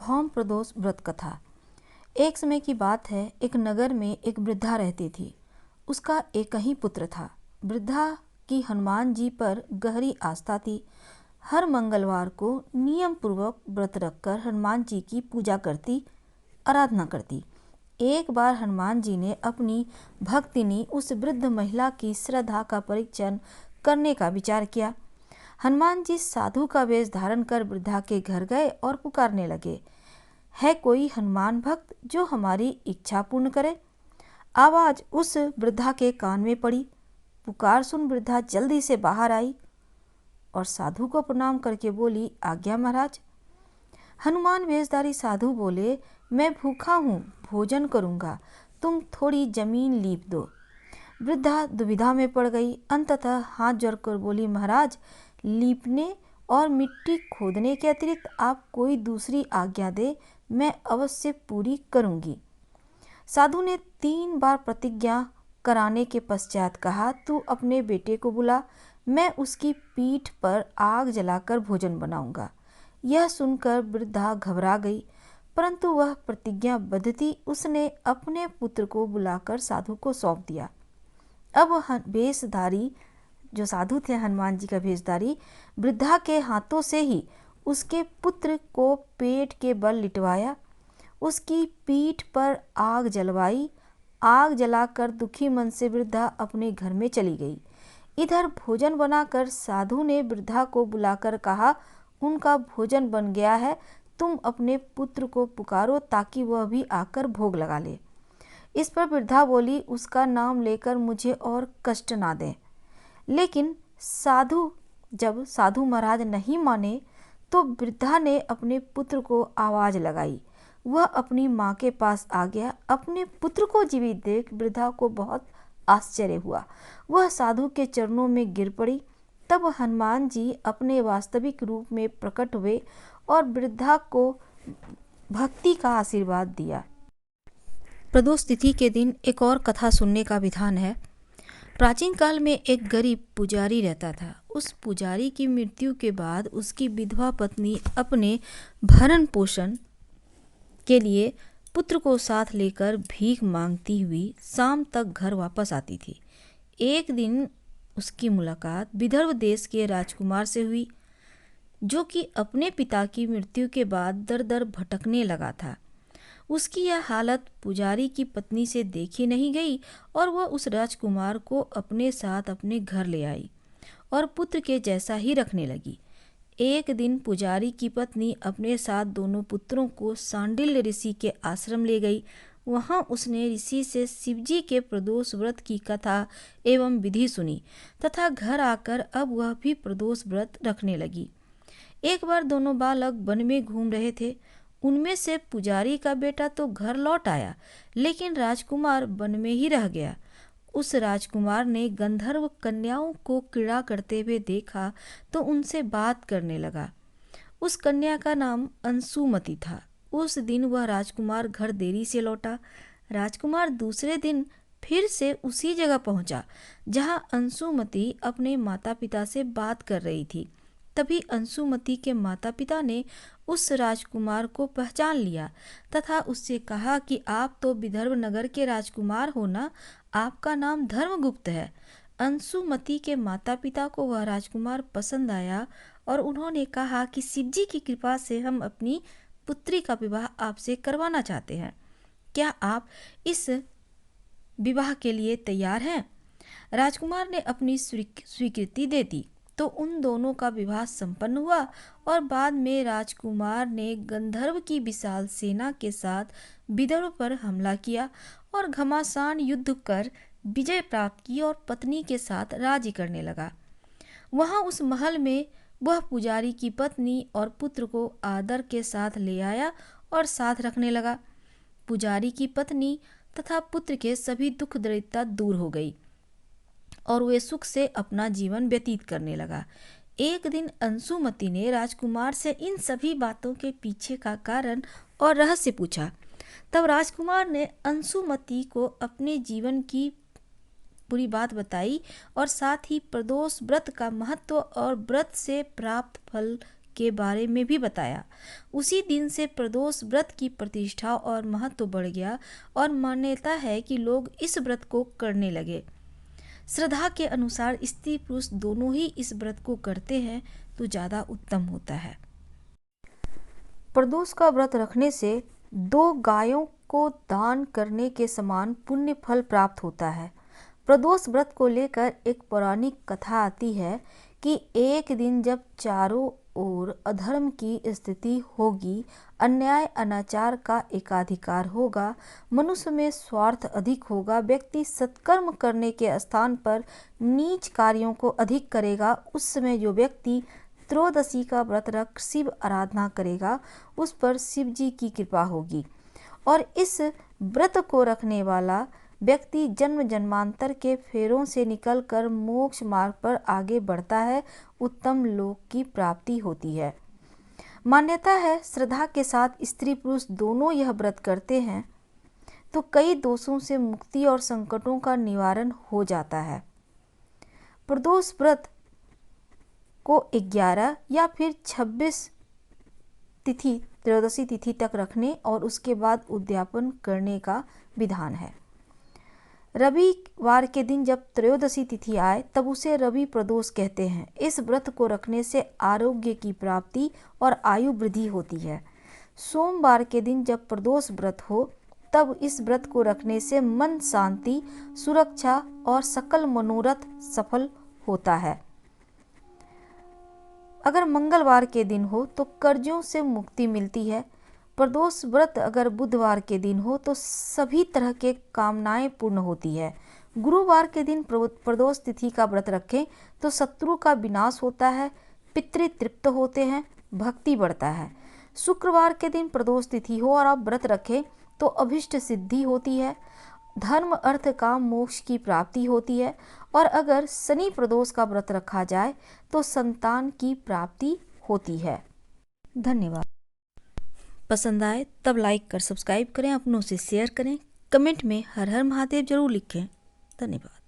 भौम प्रदोष व्रत कथा। एक समय की बात है, एक नगर में एक वृद्धा रहती थी। उसका एक ही पुत्र था। वृद्धा की हनुमान जी पर गहरी आस्था थी। हर मंगलवार को नियम पूर्वक व्रत रखकर हनुमान जी की पूजा करती, आराधना करती। एक बार हनुमान जी ने अपनी भक्तिनी उस वृद्ध महिला की श्रद्धा का परीक्षण करने का विचार किया। हनुमान जी साधु का वेश धारण कर वृद्धा के घर गए और पुकारने लगे, है कोई हनुमान भक्त जो हमारी इच्छा पूर्ण करे? आवाज उस वृद्धा के कान में पड़ी। पुकार सुन वृद्धा जल्दी से बाहर आई और साधु को प्रणाम करके बोली, आज्ञा महाराज। हनुमान वेशधारी साधु बोले, मैं भूखा हूँ, भोजन करूँगा, तुम थोड़ी जमीन लीप दो। वृद्धा दुविधा में पड़ गई। अंततः हाथ जोड़कर बोली, महाराज, लीपने और मिट्टी खोदने के अतिरिक्त आप कोई दूसरी आज्ञा दे, मैं अवश्य पूरी करूंगी। साधु ने 3 बार प्रतिज्ञा कराने के पश्चात कहा, तू अपने बेटे को बुला, मैं उसकी पीठ पर आग जलाकर भोजन बनाऊंगा। यह सुनकर वृद्धा घबरा गई, परंतु वह प्रतिज्ञाबद्ध थी। उसने अपने पुत्र को बुलाकर साधु को सौंप दिया। अब वेशधारी जो साधु थे, हनुमान जी का वेशधारी, वृद्धा के हाथों से ही उसके पुत्र को पेट के बल लिटवाया, उसकी पीठ पर आग जलवाई। आग जलाकर दुखी मन से वृद्धा अपने घर में चली गई। इधर भोजन बनाकर साधु ने वृद्धा को बुलाकर कहा, उनका भोजन बन गया है, तुम अपने पुत्र को पुकारो ताकि वह भी आकर भोग लगा ले। इस पर वृद्धा बोली, उसका नाम लेकर मुझे और कष्ट ना दें। लेकिन जब साधु महाराज नहीं माने तो वृद्धा ने अपने पुत्र को आवाज लगाई। वह अपनी माँ के पास आ गया। अपने पुत्र को जीवित देख वृद्धा को बहुत आश्चर्य हुआ। वह साधु के चरणों में गिर पड़ी। तब हनुमान जी अपने वास्तविक रूप में प्रकट हुए और वृद्धा को भक्ति का आशीर्वाद दिया। प्रदोष तिथि के दिन एक और कथा सुनने का विधान है। प्राचीन काल में एक गरीब पुजारी रहता था। उस पुजारी की मृत्यु के बाद उसकी विधवा पत्नी अपने भरण पोषण के लिए पुत्र को साथ लेकर भीख मांगती हुई शाम तक घर वापस आती थी। एक दिन उसकी मुलाकात विदर्भ देश के राजकुमार से हुई, जो कि अपने पिता की मृत्यु के बाद दर दर भटकने लगा था। उसकी यह हालत पुजारी की पत्नी से देखी नहीं गई और वह उस राजकुमार को अपने साथ अपने घर ले आई और पुत्र के जैसा ही रखने लगी। एक दिन पुजारी की पत्नी अपने साथ दोनों पुत्रों को सांडिल्य ऋषि के आश्रम ले गई। वहां उसने ऋषि से शिवजी के प्रदोष व्रत की कथा एवं विधि सुनी तथा घर आकर अब वह भी प्रदोष व्रत रखने लगी। एक बार दोनों बालक वन में घूम रहे थे। उनमें से पुजारी का बेटा तो घर लौट आया, लेकिन राजकुमार वन में ही रह गया। उस राजकुमार ने गंधर्व कन्याओं को क्रीड़ा करते हुए देखा तो उनसे बात करने लगा। उस कन्या का नाम अंशुमति था। उस दिन वह राजकुमार घर देरी से लौटा। राजकुमार दूसरे दिन फिर से उसी जगह पहुंचा जहां अंशुमति अपने माता पिता से बात कर रही थी। तभी अंशुमति के माता पिता ने उस राजकुमार को पहचान लिया तथा उससे कहा कि आप तो विदर्भ नगर के राजकुमार हो ना, आपका नाम धर्मगुप्त है। अंशुमति के माता पिता को वह राजकुमार पसंद आया और उन्होंने कहा कि शिवजी की कृपा से हम अपनी पुत्री का विवाह आपसे करवाना चाहते हैं। क्या आप इस विवाह के लिए तैयार हैं? राजकुमार ने अपनी स्वीकृति दे दी तो उन दोनों का विवाह संपन्न हुआ और बाद में राजकुमार ने गंधर्व की विशाल सेना के साथ विदर्भ पर हमला किया और घमासान युद्ध कर विजय प्राप्त की और पत्नी के साथ राज्य करने लगा। वहां उस महल में वह पुजारी की पत्नी और पुत्र को आदर के साथ ले आया और साथ रखने लगा। पुजारी की पत्नी तथा पुत्र के सभी दुख दरिद्रता दूर हो गई और वे सुख से अपना जीवन व्यतीत करने लगा। एक दिन अंशुमति ने राजकुमार से इन सभी बातों के पीछे का कारण और रहस्य पूछा। तब राजकुमार ने अंशुमति को अपने जीवन की पूरी बात बताई और साथ ही प्रदोष व्रत का महत्व और व्रत से प्राप्त फल के बारे में भी बताया। उसी दिन से प्रदोष व्रत की प्रतिष्ठा और महत्व बढ़ गया और मान्यता है कि लोग इस व्रत को करने लगे। श्रद्धा के अनुसार स्त्री पुरुष दोनों ही इस व्रत को करते हैं तो ज़्यादा उत्तम होता है। प्रदोष का व्रत रखने से 2 गायों को दान करने के समान पुण्य फल प्राप्त होता है। प्रदोष व्रत को लेकर एक पौराणिक कथा आती है कि एक दिन जब चारों ओर अधर्म की स्थिति होगी, अन्याय अनाचार का एकाधिकार होगा, मनुष्य में स्वार्थ अधिक होगा, व्यक्ति सत्कर्म करने के स्थान पर नीच कार्यों को अधिक करेगा, उस समय जो व्यक्ति त्रयोदशी का व्रत रख शिव आराधना करेगा उस पर शिव जी की कृपा होगी और इस व्रत को रखने वाला व्यक्ति जन्म जन्मांतर के फेरों से निकलकर मोक्ष मार्ग पर आगे बढ़ता है, उत्तम लोक की प्राप्ति होती है। मान्यता है श्रद्धा के साथ स्त्री पुरुष दोनों यह व्रत करते हैं तो कई दोषों से मुक्ति और संकटों का निवारण हो जाता है। प्रदोष व्रत को 11 या फिर 26 तिथि त्रयोदशी तिथि तक रखने और उसके बाद उद्यापन करने का विधान है। रविवार के दिन जब त्रयोदशी तिथि आए तब उसे रवि प्रदोष कहते हैं। इस व्रत को रखने से आरोग्य की प्राप्ति और आयु वृद्धि होती है। सोमवार के दिन जब प्रदोष व्रत हो तब इस व्रत को रखने से मन शांति, सुरक्षा और सकल मनोरथ सफल होता है। अगर मंगलवार के दिन हो तो कर्जों से मुक्ति मिलती है। प्रदोष व्रत अगर बुधवार के दिन हो तो सभी तरह के कामनाएं पूर्ण होती है। गुरुवार के दिन प्रदोष तिथि का व्रत रखें तो शत्रु का विनाश होता है, पितृ तृप्त होते हैं, भक्ति बढ़ता है। शुक्रवार के दिन प्रदोष तिथि हो और आप व्रत रखें तो अभिष्ट सिद्धि होती है, धर्म अर्थ काम मोक्ष की प्राप्ति होती है और अगर शनि प्रदोष का व्रत रखा जाए तो संतान की प्राप्ति होती है। धन्यवाद। पसंद आए तब लाइक कर सब्सक्राइब करें, अपनों से शेयर करें, कमेंट में हर हर महादेव जरूर लिखें। धन्यवाद।